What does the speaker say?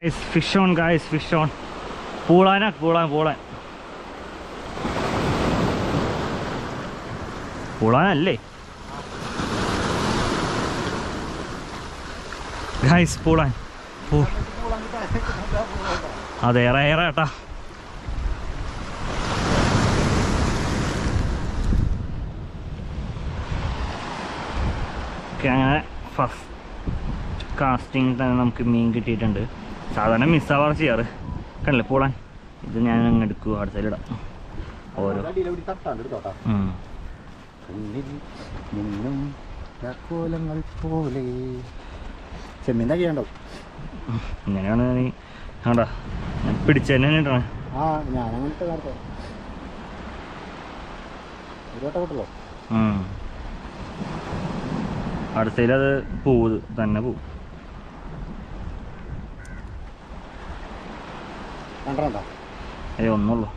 Fish on, guys, fish on. Pulan. Pulan. Guys, pulan. Ada era ta. Okay, first casting then നമുക്ക് മീൻ കിട്ടിയിട്ടുണ്ട്. സാധാരണ മിസ്സാവാറ് ചെയ്യാറ് കണ്ടില്ലേ പോളാൻ. ഇത് ഞാൻ അങ്ങ് എടുക്കും, അടുത്ത സൈഡിടാം. ഓരോ ഇങ്ങനെയാണ് നീ കണ്ടാ ഞാൻ പിടിച്ചതന്നെ ഇട്ടാണ്. അടുത്ത സൈഡിൽ അത് പോവും, തന്നെ പോവും. ഒന്നുള്ളൂ.